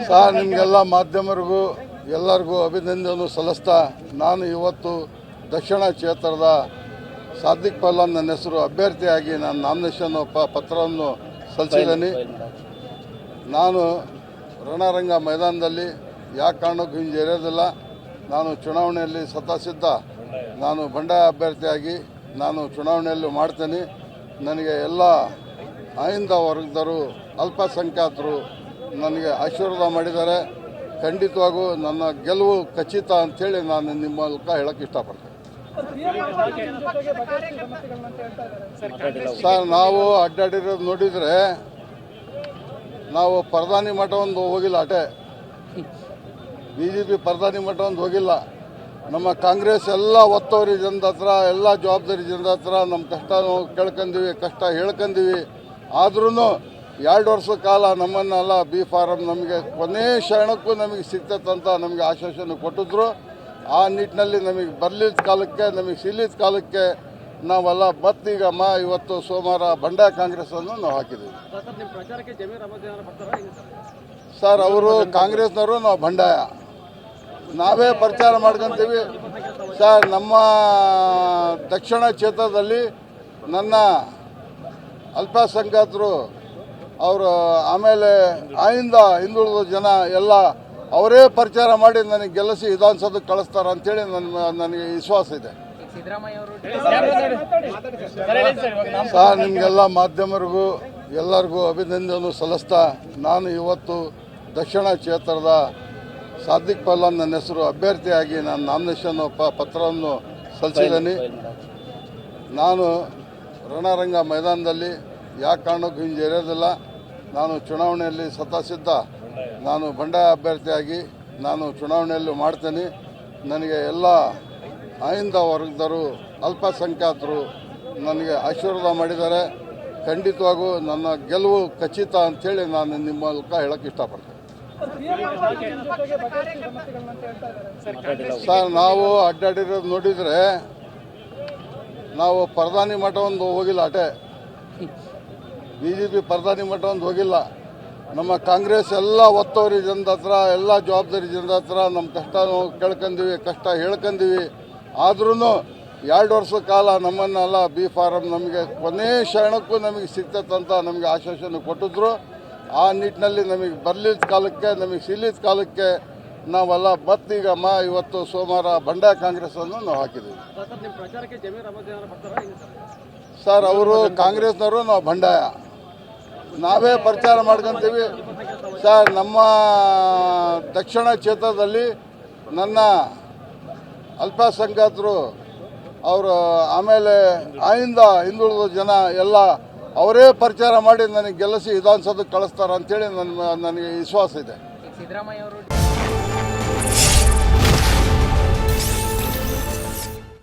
Sir ನಿಮಗೆಲ್ಲ ಮಾಧ್ಯಮರಿಗೂ ಎಲ್ಲರಿಗೂ ಅಭಿನಂದನೆ ಸಲ್ಲಿಸ್ತಾ ನಾನು ಇವತ್ತು ದಕ್ಷಿಣ ಕ್ಷೇತ್ರದ ಸಾದಿಕ್ ಪೈಲ್ವಾನ್ ನನ್ನ ಹೆಸರು ಅಭ್ಯರ್ಥಿಯಾಗಿ ನಾನು ನಾಮಿನೇಷನ್ ಪತ್ರವನ್ನು ಸಲ್ಲಿಸಿದ್ದೀನಿ. ನಾನು ರಣರಂಗ ಮೈದಾನದಲ್ಲಿ ಯಾವ ಕಾರಣಕ್ಕೂ ಹಿಂಜರಿಯೋದಿಲ್ಲ. ನಾನು ಚುನಾವಣೆಯಲ್ಲಿ ಸಿದ್ಧ. ನಾನು ಬಂಡಾಯ ಅಭ್ಯರ್ಥಿಯಾಗಿ ನಾನು ಚುನಾವಣೆಯಲ್ಲಿ ಮಾಡ್ತೇನೆ. ನನಗೆ ಎಲ್ಲ ಆಯಿಂದ ವರ್ಗದವರು ಅಲ್ಪಸಂಖ್ಯಾತರು ನನಗೆ ಆಶೀರ್ವಾದ ಮಾಡಿದ್ದಾರೆ. ಖಂಡಿತವಾಗೂ ನನ್ನ ಗೆಲುವು ಖಚಿತ ಅಂಥೇಳಿ ನಾನು ನಿಮ್ಮ ಮೂಲಕ ಹೇಳಕ್ಕೆ ಇಷ್ಟಪಡ್ತೇನೆ. ಸರ್ ನಾವು ಅಡ್ಡಾಡಿರೋದು ನೋಡಿದರೆ ನಾವು ಪ್ರಧಾನಿ ಮಠ ಒಂದು ಹೋಗಿಲ್ಲ, ಅಟೆ BJP ಪ್ರಧಾನಿ ಮಠ ಒಂದು ಹೋಗಿಲ್ಲ. ನಮ್ಮ ಕಾಂಗ್ರೆಸ್ ಎಲ್ಲ ಒತ್ತುವರಿ ಜನದ ಹತ್ರ, ಎಲ್ಲ ಜವಾಬ್ದಾರಿ ಜನದ ಹತ್ರ ನಮ್ಮ ಕಷ್ಟ ಕೇಳ್ಕೊಂಡೀವಿ, ಕಷ್ಟ ಹೇಳ್ಕೊಂಡೀವಿ. ಆದ್ರೂ 2 ವರ್ಷ ಕಾಲ ನಮ್ಮನ್ನೆಲ್ಲ ಬಿ ಫಾರಂ ನಮಗೆ ಕೊನೆ ಕ್ಷಣಕ್ಕೂ ನಮಗೆ ಸಿಗ್ತದಂತ ನಮಗೆ ಆಶ್ವಾಸನೆ ಕೊಟ್ಟಿದ್ರು. ಆ ನಿಟ್ಟಿನಲ್ಲಿ ನಮಗೆ ಬರಲಿದ್ದ ಕಾಲಕ್ಕೆ, ನಮಗೆ ಸಿಲಿದ ಕಾಲಕ್ಕೆ ನಾವೆಲ್ಲ ಮತ್ತೀಗ ಇವತ್ತು ಸೋಮವಾರ ಬಂಡಾಯ ಕಾಂಗ್ರೆಸ್ಸನ್ನು ನಾವು ಹಾಕಿದ್ದೀವಿ. ಸರ್ ಅವರು ಕಾಂಗ್ರೆಸ್ನವರು, ನಾವು ಬಂಡಾಯ, ನಾವೇ ಪ್ರಚಾರ ಮಾಡ್ಕೊಂತೀವಿ. ಸರ್ ನಮ್ಮ ದಕ್ಷಿಣ ಕ್ಷೇತ್ರದಲ್ಲಿ ನನ್ನ ಅಲ್ಪಸಂಖ್ಯಾತರು ಅವರು, ಆಮೇಲೆ ಆಯಿಂದ ಹಿಂದುಳಿದ ಜನ ಎಲ್ಲ ಅವರೇ ಪ್ರಚಾರ ಮಾಡಿ ನನಗೆ ಗೆಲ್ಲಿಸಿ ವಿಧಾನಸೌಧಕ್ಕೆ ಕಳಿಸ್ತಾರೆ ಅಂಥೇಳಿ ನನಗೆ ವಿಶ್ವಾಸ ಇದೆ. ಸರ್ ನಿಮಗೆಲ್ಲ ಮಾಧ್ಯಮರಿಗೂ ಎಲ್ಲರಿಗೂ ಅಭಿನಂದನೆ ಸಲ್ಲಿಸ್ತಾ ನಾನು ಇವತ್ತು ದಕ್ಷಿಣ ಕ್ಷೇತ್ರದ ಸಾದಿಕ್ ಪೈಲ್ವಾನ್ ನನ್ನ ಹೆಸರು ಅಭ್ಯರ್ಥಿಯಾಗಿ ನಾನು ನಾಮಿನೇಷನ್ ಪತ್ರವನ್ನು ಸಲ್ಲಿಸಿದ್ದೀನಿ. ನಾನು ರಣರಂಗ ಮೈದಾನದಲ್ಲಿ ಯಾವ ಕಾರಣಕ್ಕೂ ಹಿಂಜರಿಯೋದಿಲ್ಲ. ನಾನು ಚುನಾವಣೆಯಲ್ಲಿ ಸಿದ್ಧ. ನಾನು ಬಂಡಾಯ ಅಭ್ಯರ್ಥಿಯಾಗಿ ನಾನು ಚುನಾವಣೆಯಲ್ಲಿ ಮಾಡ್ತೇನೆ. ನನಗೆ ಎಲ್ಲ ಆಯಿಂದ ವರ್ಗದವರು ಅಲ್ಪಸಂಖ್ಯಾತರು ನನಗೆ ಆಶೀರ್ವಾದ ಮಾಡಿದ್ದಾರೆ. ಖಂಡಿತವಾಗೂ ನನ್ನ ಗೆಲುವು ಖಚಿತ ಅಂಥೇಳಿ ನಾನು ನಿಮ್ಮ ಮೂಲಕ ಹೇಳಕ್ಕೆ ಇಷ್ಟಪಡ್ತೇನೆ. ಸರ್ ನಾವು ಅಡ್ಡಾಡಿರೋದು ನೋಡಿದರೆ ನಾವು ಪ್ರಧಾನಿ ಮಠ ಒಂದು ಹೋಗಿಲ್ಲ, ಅಟೆ BJP ಪ್ರಧಾನಿ ಮಠ ಒಂದು ಹೋಗಿಲ್ಲ. ನಮ್ಮ ಕಾಂಗ್ರೆಸ್ ಎಲ್ಲ ಒತ್ತುವರಿ ಜನದ ಹತ್ರ, ಎಲ್ಲ ಜವಾಬ್ದಾರಿ ಜನದ ಹತ್ರ ನಮ್ಮ ಕಷ್ಟ ಕೇಳ್ಕೊಂಡೀವಿ, ಕಷ್ಟ ಹೇಳ್ಕೊಂಡೀವಿ. ಆದ್ರೂ 2 ವರ್ಷ ಕಾಲ ನಮ್ಮನ್ನೆಲ್ಲ ಬಿ ಫಾರಂ ನಮಗೆ ಕೊನೆ ಕ್ಷಣಕ್ಕೂ ನಮಗೆ ಸಿಗ್ತದಂತ ನಮಗೆ ಆಶ್ವಾಸನೆ ಕೊಟ್ಟಿದ್ರು. ಆ ನಿಟ್ಟಿನಲ್ಲಿ ನಮಗೆ ಬರಲಿದ್ದ ಕಾಲಕ್ಕೆ, ನಮಗೆ ಸಿಲಿದ ಕಾಲಕ್ಕೆ ನಾವೆಲ್ಲ ಮತ್ತೀಗ ಇವತ್ತು ಸೋಮವಾರ ಬಂಡಾಯ ಕಾಂಗ್ರೆಸ್ಸನ್ನು ನಾವು ಹಾಕಿದ್ದೀವಿ. ಸರ್ ಅವರು ಕಾಂಗ್ರೆಸ್ನವರು, ನಾವು ಬಂಡಾಯ, ನಾವೇ ಪ್ರಚಾರ ಮಾಡ್ಕೊಂತೀವಿ. ಸರ್ ನಮ್ಮ ದಕ್ಷಿಣ ಕ್ಷೇತ್ರದಲ್ಲಿ ನನ್ನ ಅಲ್ಪಸಂಖ್ಯಾತರು ಅವರು, ಆಮೇಲೆ ಆಯಿಂದ ಹಿಂದುಳಿದ ಜನ ಎಲ್ಲ ಅವರೇ ಪ್ರಚಾರ ಮಾಡಿ ನನಗೆ ಗೆಲ್ಲಿಸಿ ವಿಧಾನಸೌಧಕ್ಕೆ ಕಳಿಸ್ತಾರೆ ಅಂಥೇಳಿ ನನಗೆ ವಿಶ್ವಾಸ ಇದೆ.